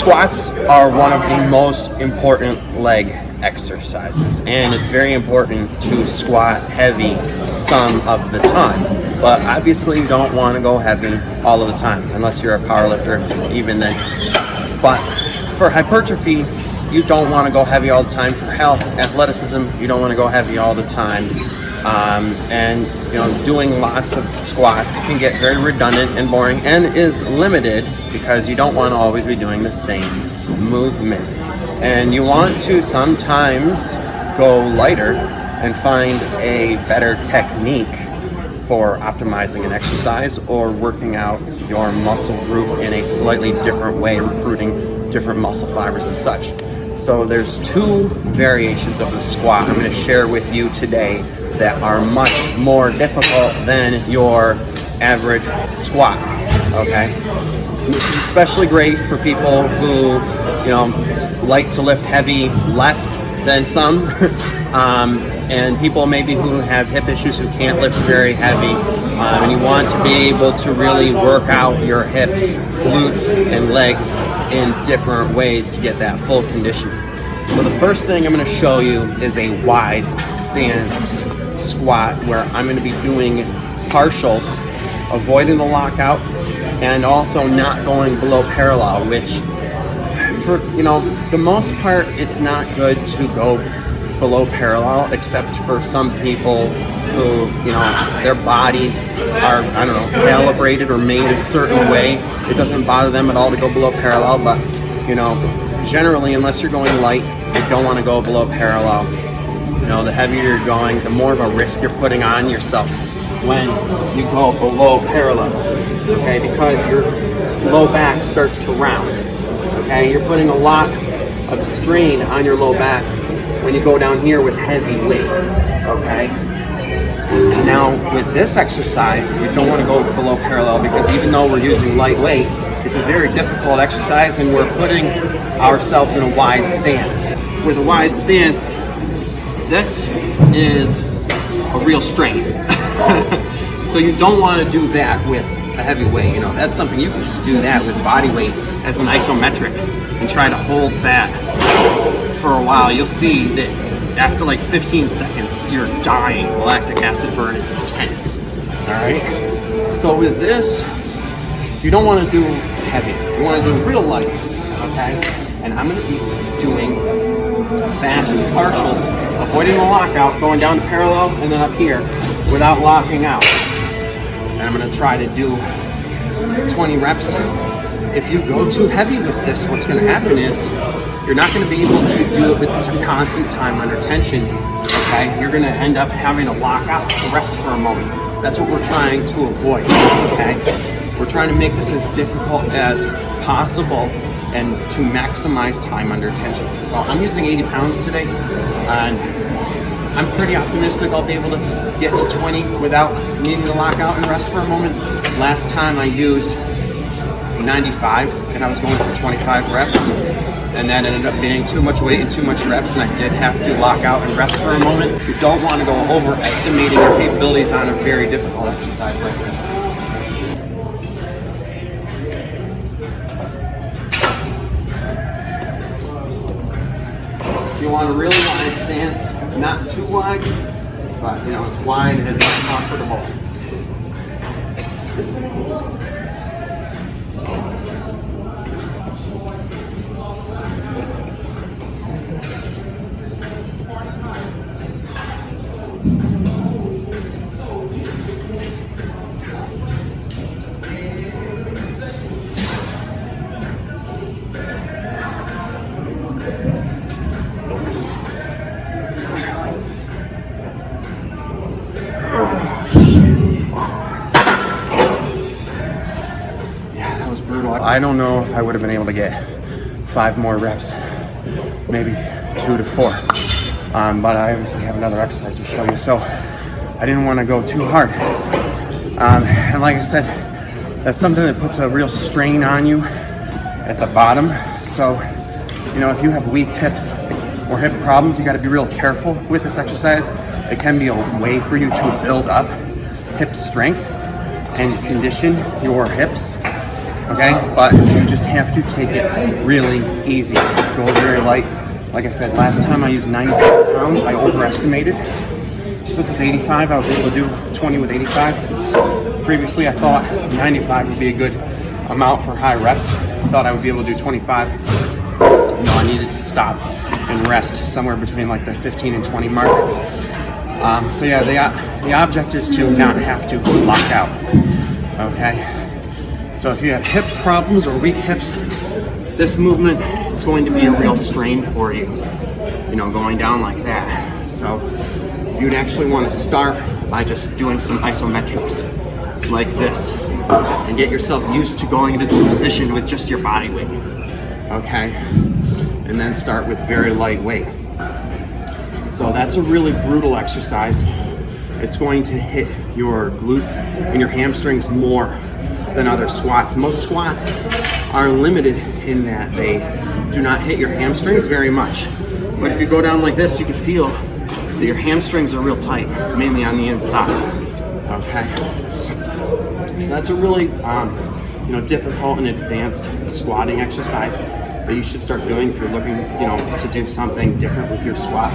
Squats are one of the most important leg exercises, and it's very important to squat heavy some of the time. But obviously you don't want to go heavy all of the time, unless you're a power lifter, even then. But for hypertrophy, you don't want to go heavy all the time. For health, athleticism, you don't want to go heavy all the time. And doing lots of squats can get very redundant and boring, and is limited because you don't want to always be doing the same movement. And you want to sometimes go lighter and find a better technique for optimizing an exercise or working out your muscle group in a slightly different way, recruiting different muscle fibers and such. So there's two variations of the squat I'm going to share with you today that are much more difficult than your average squat. Okay, this is especially great for people who like to lift heavy less than some, and people maybe who have hip issues who can't lift very heavy, and you want to be able to really work out your hips, glutes, and legs in different ways to get that full condition. So the first thing I'm going to show you is a wide stance squat, where I'm going to be doing partials, avoiding the lockout, and also not going below parallel, which for the most part it's not good to go below parallel, except for some people who their bodies are calibrated or made a certain way. It doesn't bother them at all to go below parallel, but generally, unless you're going light, you don't want to go below parallel. The heavier you're going, the more of a risk you're putting on yourself when you go below parallel, okay? Because your low back starts to round, okay? You're putting a lot of strain on your low back when you go down here with heavy weight, okay? Now, with this exercise, you don't want to go below parallel, because even though we're using light weight, it's a very difficult exercise, and we're putting ourselves in a wide stance. With a wide stance, this is a real strain. So you don't want to do that with a heavy weight. That's something you can just do that with body weight as an isometric and try to hold that for a while. You'll see that after like 15 seconds, you're dying. The lactic acid burn is intense. All right. So with this, you don't want to do heavy. You want to do real light. Okay. And I'm going to be doing fast partials, avoiding the lockout, going down to parallel and then up here without locking out. And I'm going to try to do 20 reps. If you go too heavy with this, what's going to happen is you're not going to be able to do it with constant time under tension. Okay, you're going to end up having to lock out to rest for a moment. That's what we're trying to avoid. Okay, we're trying to make this as difficult as possible and to maximize time under tension. So I'm using 80 pounds today, and I'm pretty optimistic I'll be able to get to 20 without needing to lock out and rest for a moment. Last time I used 95 and I was going for 25 reps, and that ended up being too much weight and too much reps, and I did have to lock out and rest for a moment. You don't want to go overestimating your capabilities on a very difficult exercise like this. You want a really wide stance, not too wide, but as wide as it's comfortable. I don't know if I would have been able to get 5 more reps, maybe 2 to 4, but I obviously have another exercise to show you, so I didn't want to go too hard. And like I said, that's something that puts a real strain on you at the bottom. So, if you have weak hips or hip problems, you got to be real careful with this exercise. It can be a way for you to build up hip strength and condition your hips. okay? But you just have to take it really easy. Go very light. Like I said, last time I used 95 pounds, I overestimated. This is 85, I was able to do 20 with 85. Previously, I thought 95 would be a good amount for high reps. I thought I would be able to do 25. No, I needed to stop and rest somewhere between like the 15 and 20 mark. So yeah, the object is to not have to lock out, okay? So if you have hip problems or weak hips, this movement is going to be a real strain for you, you know, going down like that. So you'd actually want to start by just doing some isometrics like this and get yourself used to going into this position with just your body weight, okay? And then start with very light weight. So that's a really brutal exercise. It's going to hit your glutes and your hamstrings more than other squats. Most squats are limited in that they do not hit your hamstrings very much. But if you go down like this, you can feel that your hamstrings are real tight, mainly on the inside, okay? So that's a really difficult and advanced squatting exercise that you should start doing if you're looking, to do something different with your squat.